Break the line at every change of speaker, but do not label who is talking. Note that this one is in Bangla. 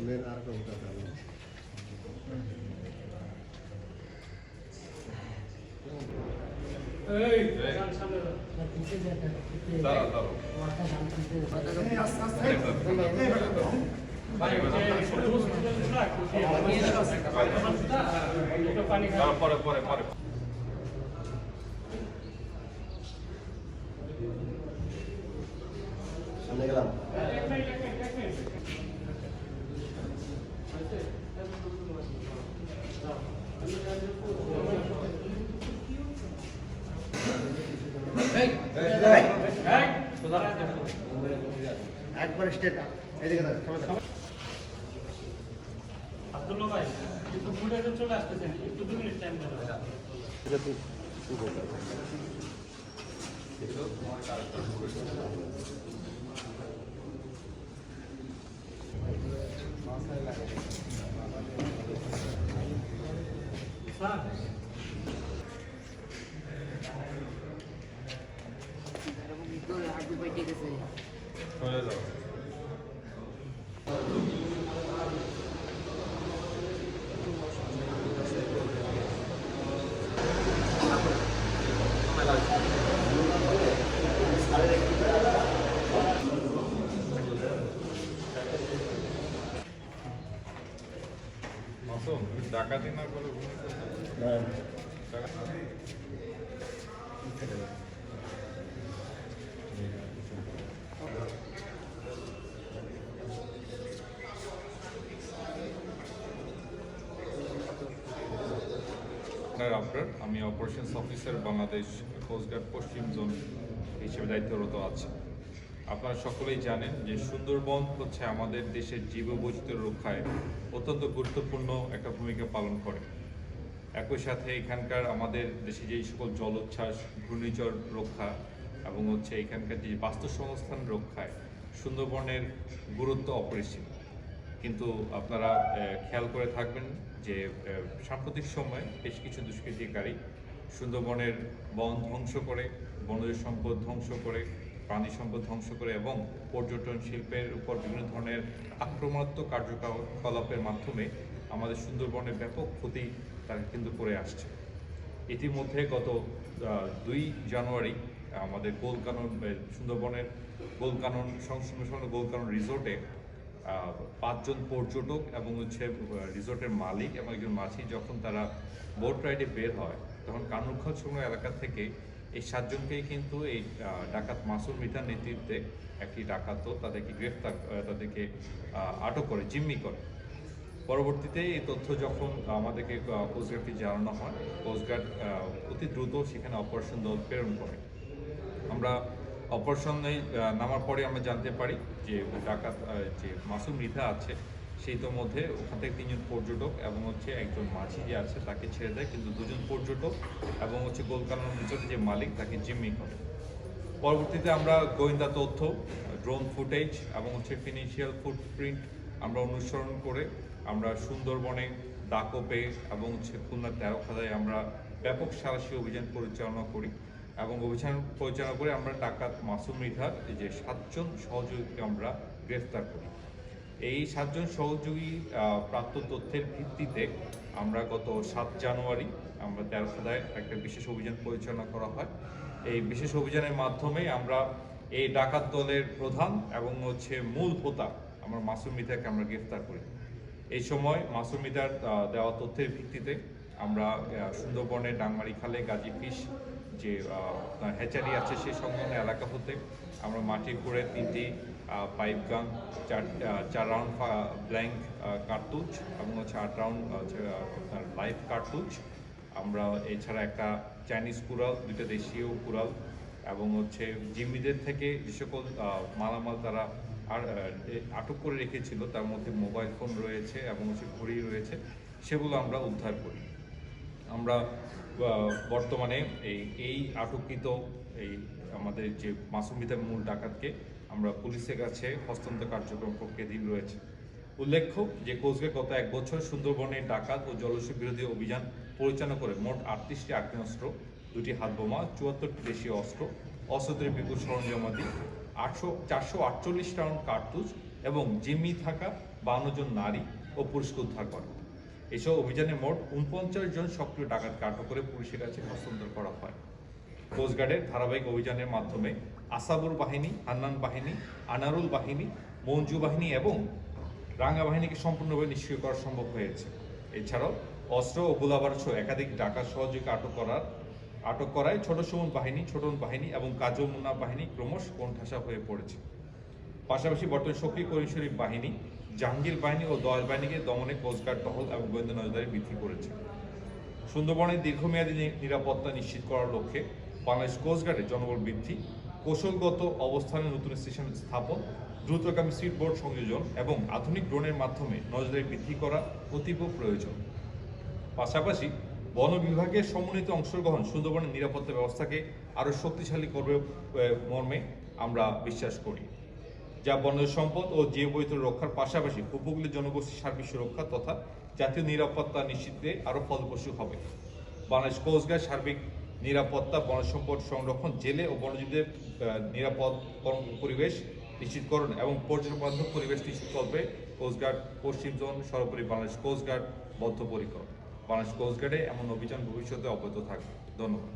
মেন আর কোনটা জানো
এই সামনে পিছে যেতে দাঁড়াও দাঁড়াও মাথা শান্তিতে এই আস্তে আস্তে ভাই পরে পরে পরে
সামনে গেলাম একবার স্টেট এদিকে
আব্দুল্লাহ ভাই একটু ফুটেজে চলে আসতেছেন একটু 2 মিনিট টাইম দেন
চলে যাও মাসুম ডাকাতি না করে আপনার আমি অপারেশনস অফিসার বাংলাদেশ কোস্টগার্ড পশ্চিম জোন হিসেবে দায়িত্বরত আছি। আপনারা সকলেই জানেন যে সুন্দরবন হচ্ছে আমাদের দেশের জীববৈচিত্র্য রক্ষায় অত্যন্ত গুরুত্বপূর্ণ একটা ভূমিকা পালন করে। একই সাথে এখানকার আমাদের দেশে যেই সকল জলোচ্ছ্বাস ঘূর্ণিঝড় রক্ষা এবং হচ্ছে এখানকার যে বাস্তুসংস্থান রক্ষায় সুন্দরবনের গুরুত্ব অপরিসীম। কিন্তু আপনারা খেয়াল করে থাকবেন যে সাম্প্রতিক সময়ে বেশ কিছু দুষ্কৃতিকারী সুন্দরবনের বন ধ্বংস করে, বনজ সম্পদ ধ্বংস করে, প্রাণী সম্পদ ধ্বংস করে এবং পর্যটন শিল্পের উপর বিভিন্ন ধরনের আক্রমণাত্মক কার্যকলাপের মাধ্যমে আমাদের সুন্দরবনের ব্যাপক ক্ষতি তারা কিন্তু করে আসছে। ইতিমধ্যে গত 2 জানুয়ারি আমাদের গোলকানন সুন্দরবনের গোলকানন সংলগ্ন গোলকানন রিসোর্টে 5 জন পর্যটক এবং হচ্ছে রিসোর্টের মালিক এবং একজন মাঝি যখন তারা বোট রাইডে বের হয় তখন কানুরখাল সংলগ্ন এলাকা থেকে এই 7 জনকেই কিন্তু এই ডাকাত মাসুম মৃধার নেতৃত্বে একটি ডাকাত তাদেরকে আটক করে জিম্মি করে। পরবর্তীতে এই তথ্য যখন আমাদেরকে কোস্টগার্ডকে জানানো হয়, কোস্টগার্ড অতি দ্রুত সেখানে অপারেশন দল প্রেরণ করে। আমরা অপারেশনে নামার পরে আমরা জানতে পারি যে ডাকাত যে মাসুম মৃধা আছে সেই তো মধ্যে ওখান থেকে 3 জন পর্যটক এবং হচ্ছে একজন মাঝি যে আছে তাকে ছেড়ে দেয়, কিন্তু 2 জন পর্যটক এবং হচ্ছে গোলকানন রিসোর্টের যে মালিক তাকে জিম্মি করে। পরবর্তীতে আমরা গোয়েন্দা তথ্য, ড্রোন ফুটেজ এবং হচ্ছে ফিনান্সিয়াল ফুটপ্রিন্ট আমরা অনুসরণ করে আমরা সুন্দরবনে দাকোপে এবং হচ্ছে খুলনা তেরোখাদায় আমরা ব্যাপক সাঁড়াশি অভিযান পরিচালনা করি এবং অভিযান পরিচালনা করে আমরা ডাকাত মাসুম মৃধার যে 7 জন সহযোগীকে আমরা গ্রেফতার করি। এই 7 জন সহযোগী প্রাপ্ত তথ্যের ভিত্তিতে আমরা গত 7 জানুয়ারি আমরা তেরোখাদায় একটা বিশেষ অভিযান পরিচালনা করা হয়। এই বিশেষ অভিযানের মাধ্যমে আমরা এই ডাকাত দলের প্রধান এবং হচ্ছে মূল হোতা আমরা মাসুম মৃধাকে আমরা গ্রেফতার করি। এই সময় মাসুম মৃধার দেওয়া তথ্যের ভিত্তিতে আমরা সুন্দরবনের ডাংমারি খালে গাজী ফিশ যে হ্যাচারি আছে সেই সংলগ্ন এলাকা হতে আমরা মাটির করে 3টি পাইপ গান, 4 রাউন্ড ব্ল্যাঙ্ক কার্তুজ এবং হচ্ছে 8 রাউন্ড লাইভ কার্তুজ, আমরা এছাড়া একটা চাইনিজ কুড়াল, 2টা দেশীয় কুড়াল এবং হচ্ছে জিম্মিদের থেকে যে সকল মালামাল তারা আটক করে রেখেছিল তার মধ্যে মোবাইল ফোন রয়েছে এবং হচ্ছে ঘড়ি রয়েছে, সেগুলো আমরা উদ্ধার করি। আমরা বর্তমানে এই আটককৃত এই আমাদের যে মাসুম মৃধার মূল ডাকাতকে আমরা পুলিশের কাছে হস্তান্তর কার্যক্রম প্রক্রিয়াধীন রয়েছে। উল্লেখ্য যে কোস্টগার্ড গত 1 বছর সুন্দরবনে ডাকাত ও জলদস্যু বিরোধী অভিযান পরিচালনা করে মোট 38টি আগ্নেয়াস্ত্র, 2টি হাতবোমা, 74টি দেশীয় অস্ত্র, অস্ত্রের বিপুল সরঞ্জামাদি, 448 রাউন্ড কার্তুজ এবং জিম্মি থাকা 52 জন নারী ও পুরুষকে উদ্ধার করে। এসব অভিযানে মোট 49 জন সক্রিয় ডাকাতকে আটক করে পুলিশের কাছে হস্তান্তর করা হয়। কোস্টগার্ডের ধারাবাহিক অভিযানের মাধ্যমে আসাবুর বাহিনী, হান্নান বাহিনী, আনারুল বাহিনী, মঞ্জু বাহিনী এবং রাঙ্গা বাহিনীকে সম্পূর্ণভাবে নিষ্ক্রিয় করা সম্ভব হয়েছে। এছাড়াও অস্ত্র ও গোলাবারুদ সহ একাধিক ডাকাত সহযোগী আটক করায় ছোট সুমন বাহিনী, ছোটন বাহিনী এবং কাজল মুন্না বাহিনী ক্রমশ কোণঠাসা হয়ে পড়েছে। পাশাপাশি বর্তমানে সক্রিয় করিমশরী বাহিনী, জাহাঙ্গীর বাহিনী ও দয়াল বাহিনীকে দমনে কোস্টগার্ড টহল এবং গোয়েন্দা নজরদারি বৃদ্ধি করেছে। সুন্দরবনের দীর্ঘমেয়াদী নিরাপত্তা নিশ্চিত করার লক্ষ্যে বাংলাদেশ কোস্টগার্ডের জনবল বৃদ্ধি, কৌশলগত অবস্থানে নতুন স্টেশন স্থাপন, দ্রুতগামী স্পিড বোট সংযোজন এবং আধুনিক ড্রোনের মাধ্যমে নজরদারি বৃদ্ধি করা অতীব প্রয়োজন। পাশাপাশি বন বিভাগের সমন্বিত অংশগ্রহণ সুন্দরবনের নিরাপত্তা ব্যবস্থাকে আরও শক্তিশালী করবে মর্মে আমরা বিশ্বাস করি, যা বন্য় সম্পদ ও জীববৈচিত্র্য রক্ষার পাশাপাশি উপকূলীয় জনগোষ্ঠীর সার্বিক সুরক্ষা তথা জাতীয় নিরাপত্তা নিশ্চিতে আরও ফলপ্রসূ হবে। বাংলাদেশ কোস্টগার্ড সার্বিক নিরাপত্তা, বনজ সম্পদ সংরক্ষণ, জেলে ও বন্যজীবীদের নিরাপদ পরিবেশ নিশ্চিতকরণ এবং পর্যটন বান্ধব পরিবেশ নিশ্চিত করবে কোস্টগার্ড পশ্চিম জোন, সর্বোপরি বাংলাদেশ কোস্টগার্ড বদ্ধপরিকর। বাংলাদেশ কোস্টগার্ডে এমন অভিযান ভবিষ্যতে অব্যাহত থাকবে। ধন্যবাদ।